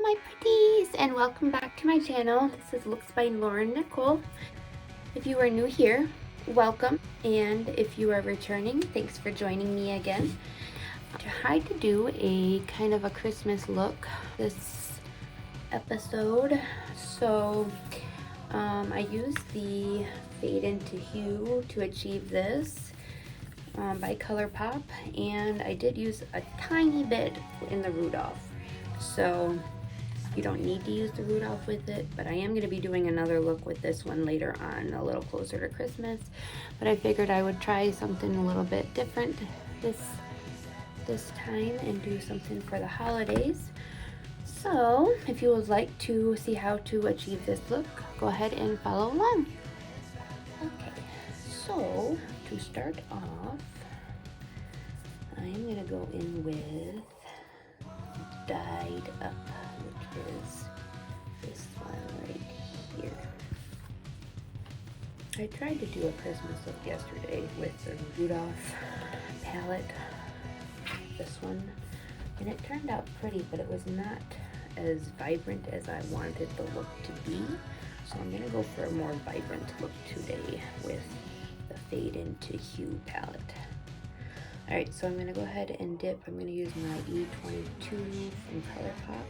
my pretties, and welcome back to my channel. This is Looks by Lauren Nicole. If you are new here, welcome, and if you are returning, thanks for joining me again. I tried to do a kind of a Christmas look this episode, so I used the Fade into Hue to achieve this by ColourPop, and I did use a tiny bit in the Rudolph. So you don't need to use the Rudolph with it, but I am going to be doing another look with this one later on, a little closer to Christmas. But I figured I would try something a little bit different this time and do something for the holidays. So if you would like to see how to achieve this look, go ahead and follow along. Okay, so to start off, I'm going to go in with Dyed Up, which is this one right here. I tried to do a Christmas look yesterday with the Rudolph palette, this one, and it turned out pretty, but it was not as vibrant as I wanted the look to be. So I'm gonna go for a more vibrant look today with the Fade into Hue palette. Alright, so I'm gonna go ahead and dip. I'm gonna use my E22 from ColourPop.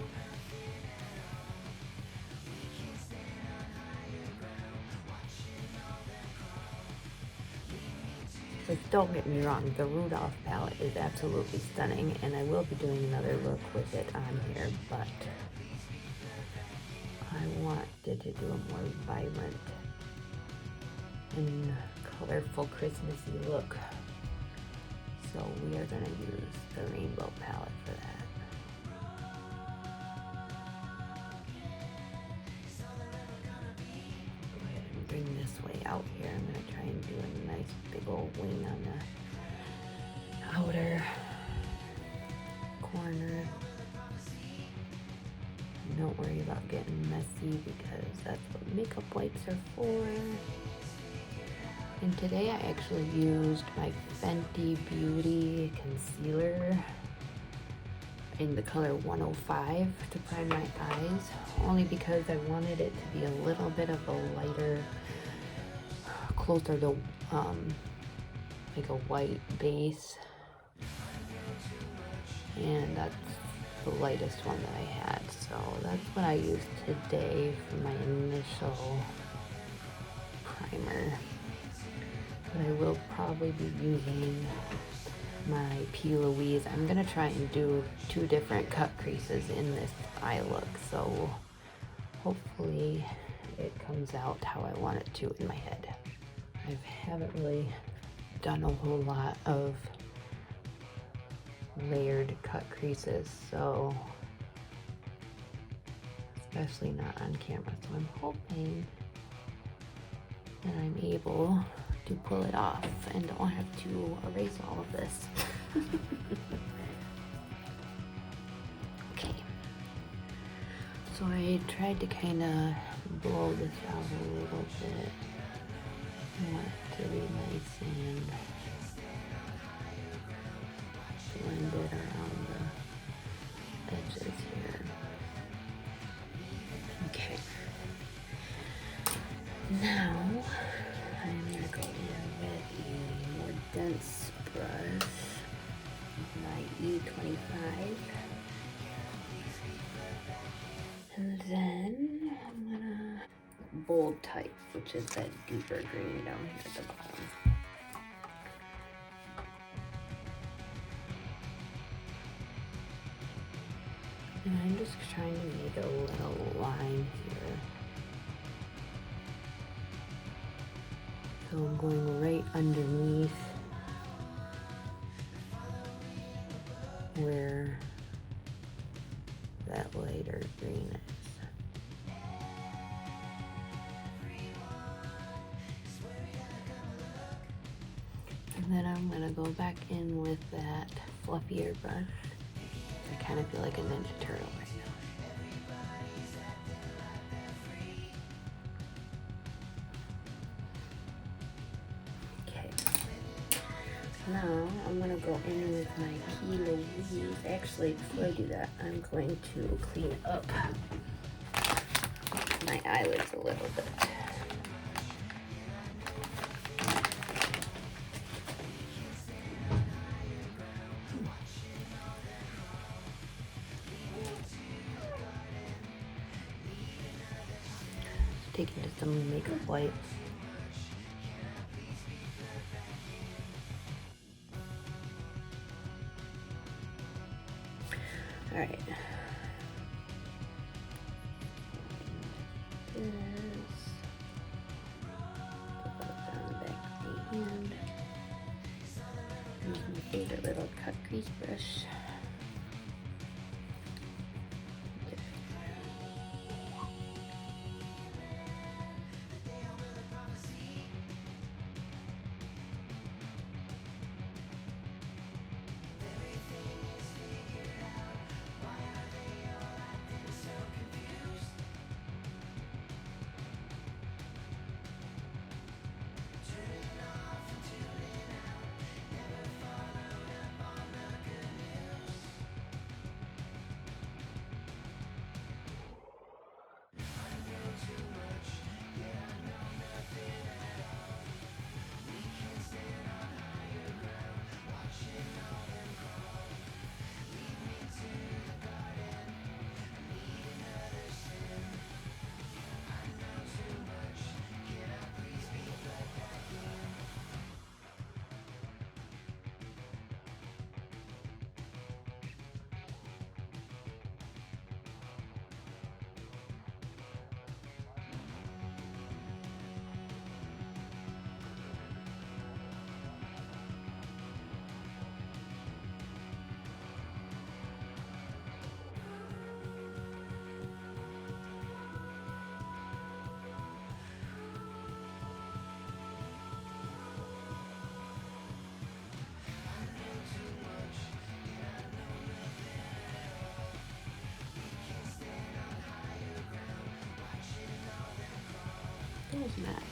But don't get me wrong, the Rudolph palette is absolutely stunning, and I will be doing another look with it on here, but I wanted to do a more vibrant and colorful Christmassy look. So we are going to use the rainbow palette for that. Go ahead and bring this way out here. I'm going to try and do a nice big old wing on the outer corner. Don't worry about getting messy because that's what makeup wipes are for. And today I actually used my Fenty Beauty concealer in the color 105 to prime my eyes, only because I wanted it to be a little bit of a lighter, closer to like a white base, and that's the lightest one that I had, so that's what I used today for my initial primer. But I will probably be using my P. Louise. I'm going to try and do 2 different cut creases in this eye look, so hopefully it comes out how I want it to in my head. I haven't really done a whole lot of layered cut creases, so especially not on camera, so I'm hoping that I'm able to pull it off and don't have to erase all of this. Okay, so I tried to kind of blow this out a little bit. I want it to be nice and blended around the edges here. Okay, now I'm going to go in with a more dense brush, my E25, and then I'm going to bold type, which is that deeper green down here at the bottom. And I'm just trying to make a little line here. So I'm going right underneath where that lighter green is. And then I'm going to go back in with that fluffier brush. I kind of feel like a Ninja Turtle right now. Now I'm gonna go in with my P. Louise. Actually, before I do that, I'm going to clean up my eyelids a little bit. Taking just some makeup wipes. All right. And use my favorite little cut crease brush. Those match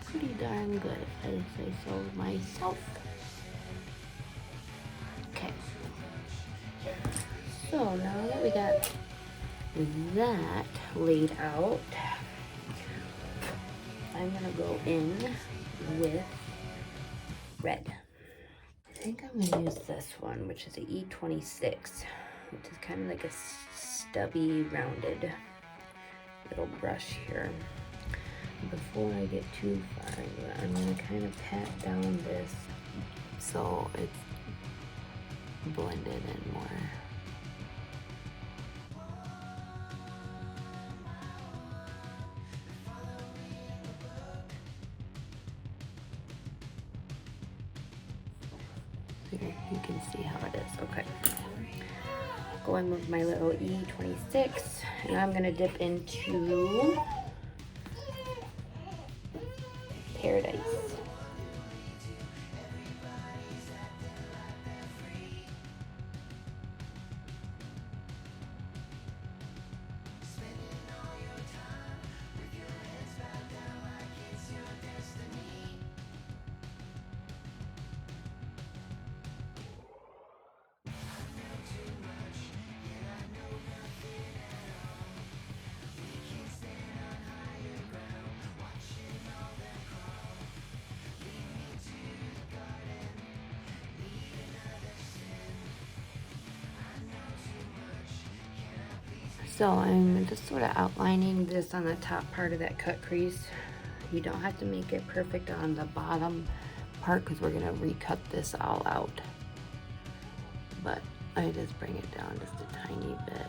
pretty darn good, if I say so myself. Okay. So now that we got that laid out, I'm gonna go in with red. I think I'm gonna use this one, which is a E26, which is kind of like a stubby, rounded little brush here. Before I get too far, I'm gonna kind of pat down this so it's blended in more. There, you can see how it is. Okay. Going with my little E26, and I'm gonna dip into Paradise. So I'm just sort of outlining this on the top part of that cut crease. You don't have to make it perfect on the bottom part because we're gonna recut this all out. But I just bring it down just a tiny bit.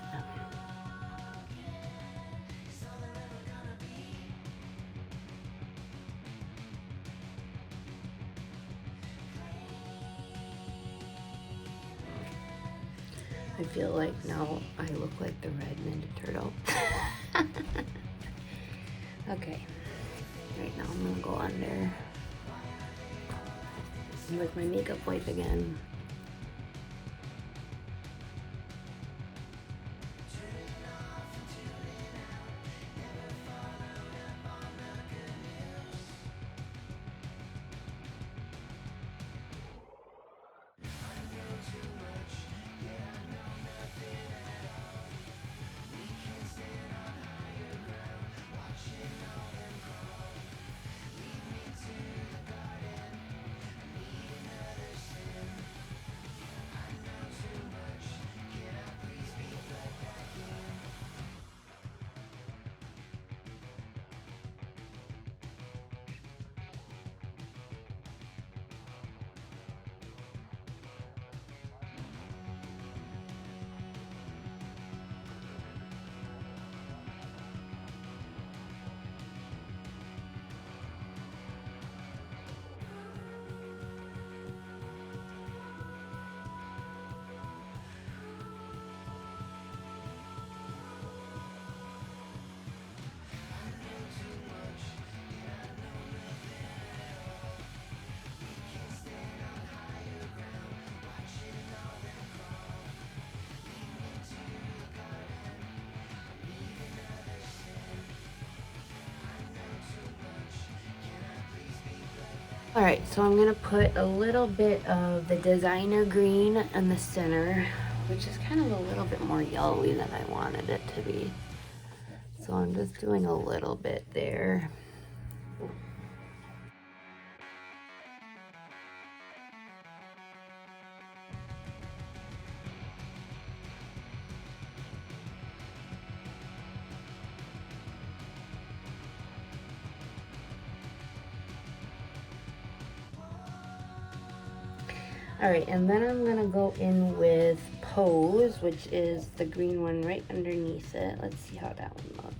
I feel like now I look like the red Ninja Turtle. Okay, right now I'm gonna go under with my makeup wipe again. Alright, so I'm going to put a little bit of the designer green in the center, which is kind of a little bit more yellowy than I wanted it to be. So I'm just doing a little bit there. Alright, and then I'm gonna go in with Pose, which is the green one right underneath it. Let's see how that one looks.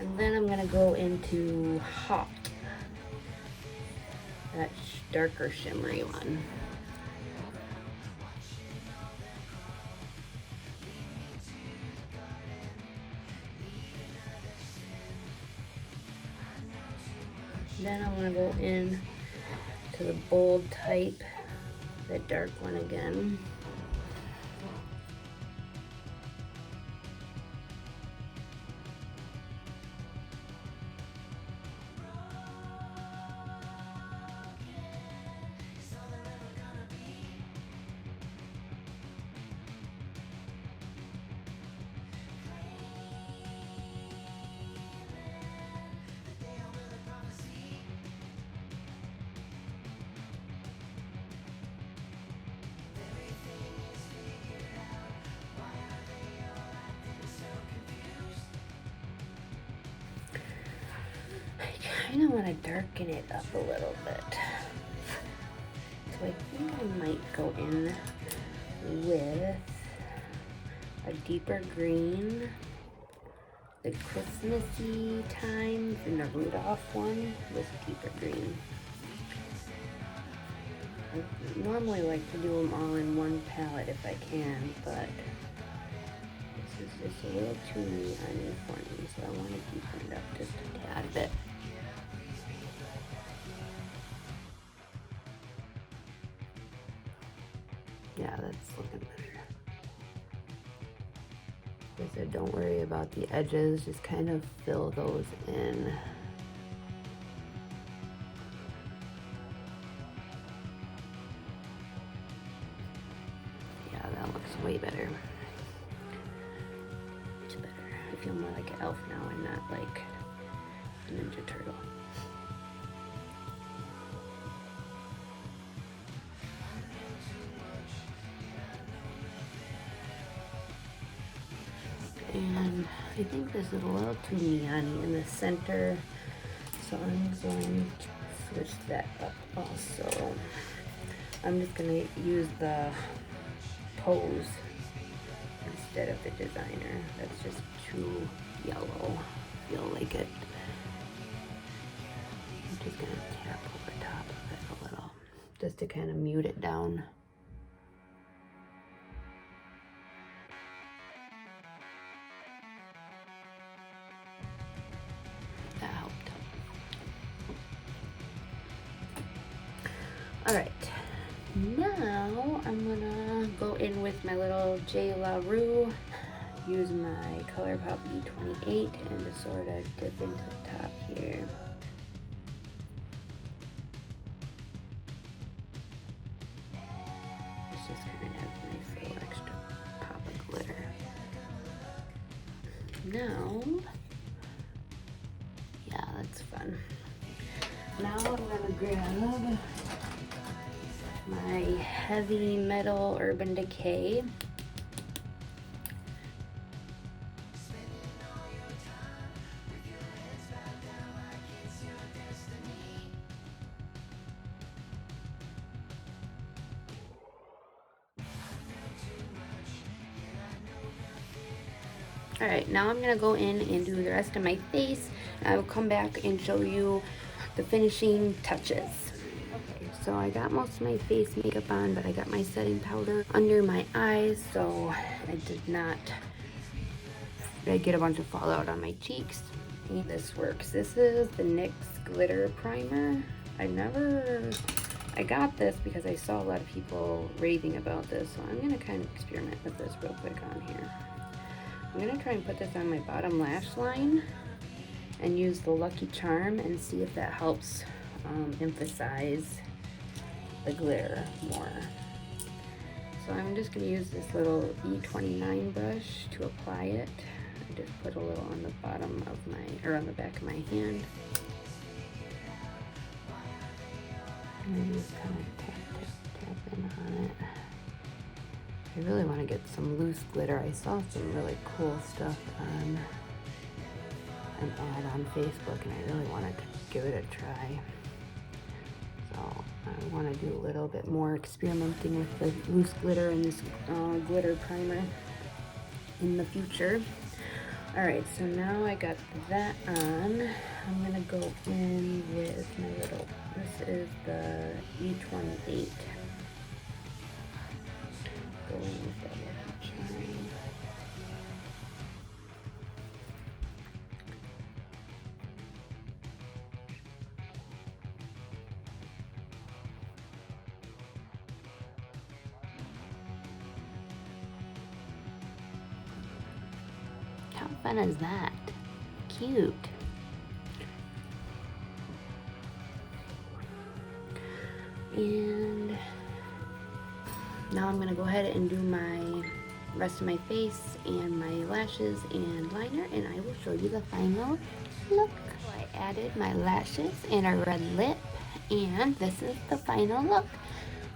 And then I'm gonna go into Hot, that darker shimmery one. Then I'm gonna go in to the bold type, the dark one again. I kind of want to darken it up a little bit. So I think I might go in with a deeper green, the Christmassy times, and the Rudolph one was deeper green. I normally like to do them all in one palette if I can, but this is just a little too neon for me, so I want to deepen it up just a tad bit. Yeah, that's looking better. Like I said, don't worry about the edges, just kind of fill those in. Yeah, that looks way better. Much better. I feel more like an elf now and not like a Ninja Turtle. And I think this is a little too neon in the center, so I'm going to switch that up also. I'm just going to use the Pose instead of the designer. That's just too yellow, I feel like it. I'm just going to tap over top of it a little, just to kind of mute it down. That helped. Alright, now I'm gonna go in with my little J. La Rue, use my ColourPop E28 and just sort of dip into the top here. It's just kind of adds a nice little extra pop of glitter. Now, yeah, that's fun. Now I'm gonna grab my Heavy Metal Urban Decay. Alright, now I'm going to go in and do the rest of my face. I will come back and show you the finishing touches. Okay, so I got most of my face makeup on, but I got my setting powder under my eyes, so I did not get a bunch of fallout on my cheeks. And this works. This is the NYX glitter primer. I got this because I saw a lot of people raving about this, so I'm gonna kind of experiment with this real quick on here. I'm gonna try and put this on my bottom lash line and use the Lucky Charm and see if that helps emphasize the glitter more. So I'm just gonna use this little E29 brush to apply it. I just put a little on the bottom of my, or on the back of my hand. And just kind of tap in on it. I really want to get some loose glitter. I saw some really cool stuff on an ad on Facebook, and I really wanted to give it a try. So I want to do a little bit more experimenting with the loose glitter and this glitter primer in the future. Alright, so now I got that on. I'm going to go in with my little, this is the E28. Go in with that Lucky Charm. How fun is that? Cute. And now I'm going to go ahead and do my rest of my face and my lashes and liner, and I will show you the final look. I added my lashes and a red lip, and this is the final look.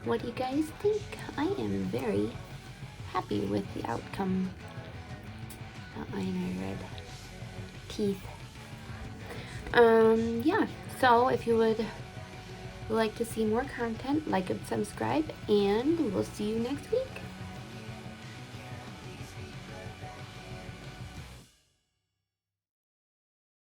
What do you guys think? I am very happy with the outcome. Eyeliner, red teeth. Yeah, so if you would like to see more content, like and subscribe, and we'll see you next week.